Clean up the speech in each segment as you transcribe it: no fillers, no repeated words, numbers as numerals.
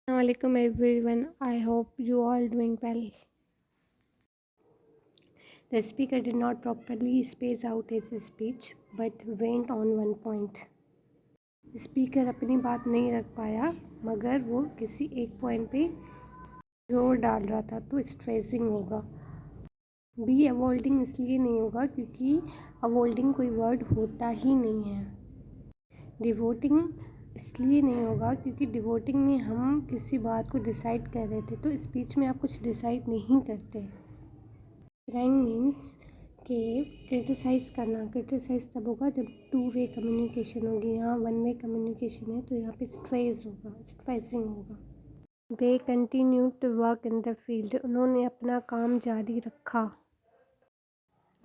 Assalamualaikum everyone. I hope you all doing well. The speaker did not properly space out his speech but went on one point. Speaker अपनी बात नहीं रख पाया मगर वो किसी एक पॉइंट पे जोर डाल रहा था तो स्ट्रेसिंग होगा। बी अवॉइडिंग इसलिए नहीं होगा क्योंकि अवॉइडिंग कोई वर्ड होता ही नहीं है। डिवोटिंग इसलिए नहीं होगा क्योंकि डिवोटिंग में हम किसी बात को डिसाइड कर रहे थे तो स्पीच में आप कुछ डिसाइड नहीं करते। क्राइंग मीन्स के क्रिटिसाइज़ करना। क्रिटिसाइज़ तब होगा जब टू वे कम्युनिकेशन होगी। यहाँ वन वे कम्युनिकेशन है तो यहाँ पे स्ट्रेस होगा, स्ट्रेसिंग होगा। They continue to work in the field. उन्होंने अपना काम जारी रखा।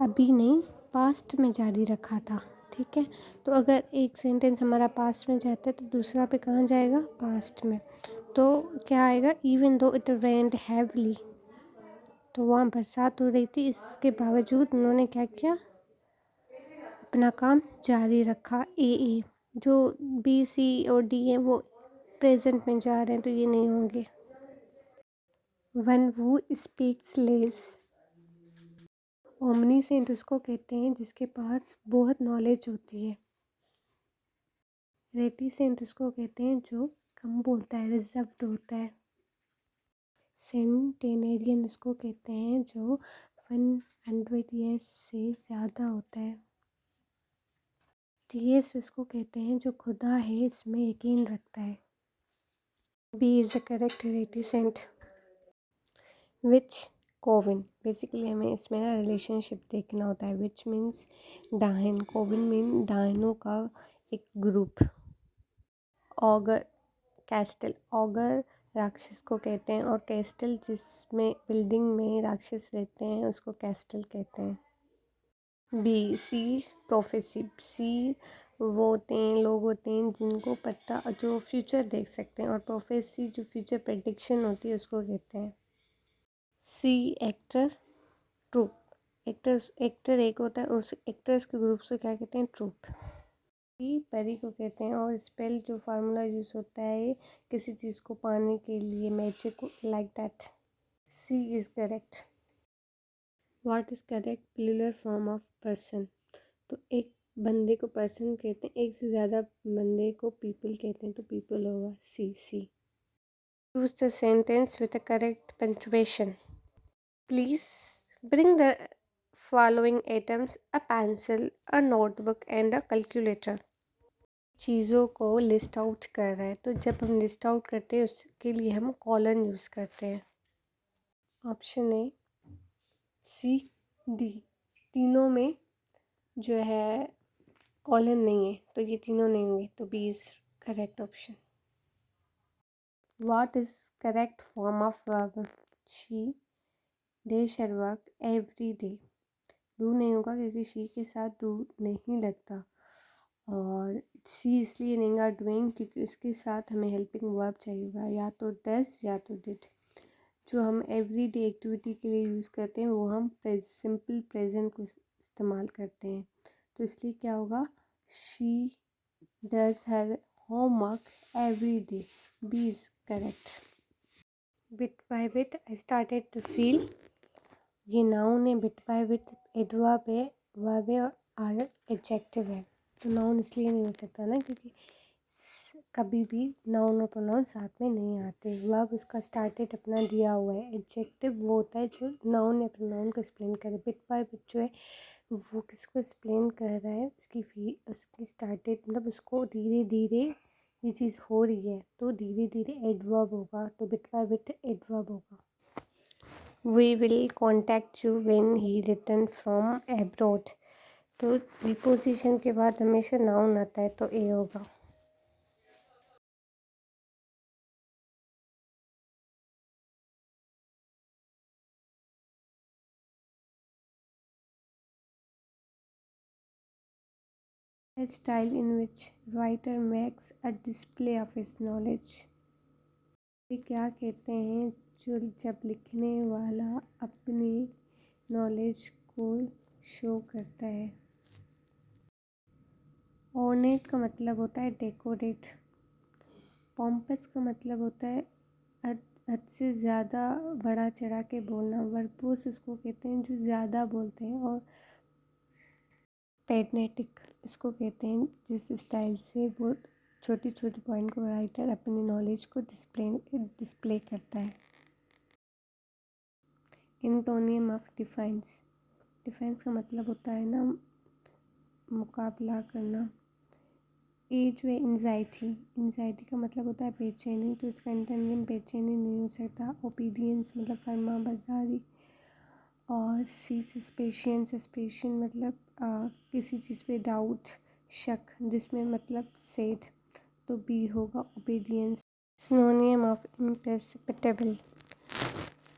अभी नहीं, पास्ट में जारी रखा था। ठीक है, तो अगर एक सेंटेंस हमारा पास्ट में जाता है तो दूसरा पे कहाँ जाएगा? पास्ट में। तो क्या आएगा? Even though it rained heavily. तो वहाँ बरसात हो रही थी, इसके बावजूद उन्होंने क्या किया? अपना काम जारी रखा। ए जो बी सी और डी हैं वो प्रेजेंट में जा रहे हैं तो ये नहीं होंगे। वन वो स्पीक्स लेस। ओमनीसेंट उसको कहते हैं जिसके पास बहुत नॉलेज होती है। रेटिसेंट उसको कहते हैं जो कम बोलता है, रिजर्व्ड होता है। सेंटेनेरियन उसको कहते हैं जो 100 ईयर्स से ज़्यादा होता है। टीएस उसको कहते हैं जो खुदा है इसमें यकीन रखता है। B is the correct reticent. Which covin, basically हमें इसमें ना रिलेशनशिप देखना होता है। विच मीन्स डायन, कोविन मीन डायनों का एक ग्रुप। ऑगर, कैस्टल, ऑगर राक्षस को कहते हैं और कैस्टल जिसमें बिल्डिंग में राक्षस रहते हैं उसको कैस्टल कहते हैं। B C prophecy. सी वो होते हैं, लोग होते हैं जिनको पता, जो फ्यूचर देख सकते हैं, और प्रोफेसी जो फ्यूचर प्रेडिक्शन होती है उसको कहते हैं। सी एक्टर, ट्रूप। एक्टर एक होता है, उस एक्टर्स के ग्रुप से क्या कहते हैं? ट्रूप। पी परी को कहते हैं और स्पेल जो फार्मूला यूज़ होता है किसी चीज़ को पाने के लिए, magic like that. C is correct. What is correct plural form of person. तो एक बंदे को पर्सन कहते हैं, एक से ज़्यादा बंदे को पीपल कहते हैं तो पीपल होगा। C. Use the sentence with the correct punctuation. Please bring the following items: a pencil, a notebook and a calculator. चीज़ों को लिस्ट आउट कर रहा है तो जब हम लिस्ट आउट करते हैं उसके लिए हम कॉलन यूज़ करते हैं। ऑप्शन ए, सी, डी, तीनों में जो है कॉलन नहीं है तो ये तीनों नहीं होंगे तो B is correct option. What is correct form of verb? She day shall work every day. Do नहीं होगा क्योंकि शी के साथ डू नहीं लगता, और सी इसलिए नहीं होगा डूइंग क्योंकि उसके साथ हमें हेल्पिंग वर्ब चाहिए होगा, या तो डस या तो डिड। जो हम एवरी डे एक्टिविटी के लिए यूज़ करते हैं वो हम सिंपल प्रेजेंट को इस्तेमाल करते हैं, तो इसलिए क्या होगा? She does her homework every day. B is correct. Bit by bit I started to feel. ये नाउन है, बिट बाय बिट एडवर्ब है, वर्ब है और आर एडजेक्टिव है। तो नाउन इसलिए नहीं हो सकता ना क्योंकि कभी भी नाउन और प्रोनाउन साथ में नहीं आते। वर्ब उसका स्टार्टेड अपना दिया हुआ है। एडजेक्टिव वो होता है जो नाउन या प्रोनाउन को एक्सप्लेन करे। बिट बाय बिट जो है वो किसको एक्सप्लेन कर रहा है? उसकी स्टार्टेड मतलब उसको धीरे धीरे ये चीज़ हो रही है तो धीरे धीरे एडवर्ब होगा, तो बिट बाय बिट एडवर्ब होगा। We will contact you when he return from abroad। तो प्रीपोजिशन के बाद हमेशा नाउन आता है तो ए होगा। A style in which writer makes a display of his knowledge। ये क्या कहते हैं? जो जब लिखने वाला अपनी नॉलेज को शो करता है। ऑर्नेट का मतलब होता है डेकोरेट। पॉम्पस का मतलब होता है हद से ज़्यादा बढ़ा चढ़ा के बोलना, वर्बोस उसको कहते हैं जो ज़्यादा बोलते हैं, और पैथनेटिक इसको कहते हैं जिस स्टाइल से वो छोटी छोटी पॉइंट को राइटर अपनी नॉलेज को डिस्प्ले करता है। एंटोनियम ऑफ डिफाइंस, डिफाइंस का मतलब होता है ना मुकाबला करना। ए जो है एंजाइटी, एंजाइटी का मतलब होता है बेचैनी, तो इसका एंटोनियम बेचैनी नहीं हो सकता। ओबीडियंस मतलब फर्मा बरदारी। और सी सस्पेशन, सस्पेशन मतलब किसी चीज़ पे डाउट, शक, जिसमें मतलब सेड, तो बी होगा ओबीडियंस। सिनोनियम ऑफ इम्प्रेसिपिटेबल,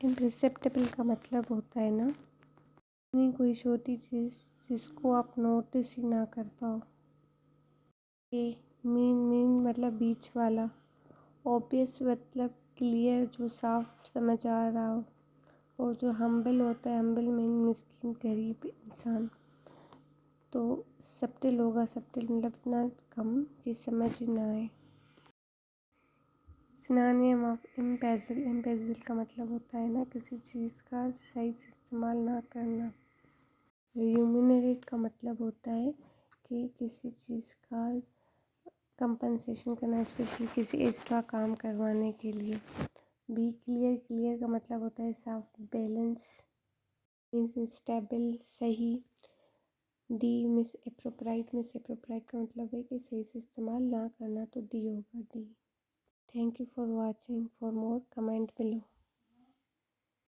इम्प्रेसिपिटेबल का मतलब होता है ना कोई छोटी चीज़ जिसको आप नोटिस ही ना कर पाओ। ए मीन, मीन मतलब बीच वाला। ऑब्वियस मतलब क्लियर, जो साफ समझ आ रहा हो। और जो हम्बल होता है, हम्बल मीन मिस्किन, गरीब इंसान। तो सब्टिल होगा, सब्टिल मतलब इतना कम कि समझ ही ना आए। सिनोनियम ऑफ इम्पेजिल, इम्पेजिल का मतलब होता है ना किसी चीज़ का सही से इस्तेमाल ना करना। रिम्यूनरेट का मतलब होता है कि किसी चीज़ का कंपनसेशन करना, स्पेशली किसी एक्स्ट्रा काम करवाने के लिए। बी क्लियर, क्लियर का मतलब होता है साफ, बैलेंस मीन्स स्टेबल, सही। डी मिस एप्रोप्राइट, मिस एप्रोप्राइट का मतलब है कि सही से इस्तेमाल ना करना, तो डी होगा D. Thank you for watching, for more comment below.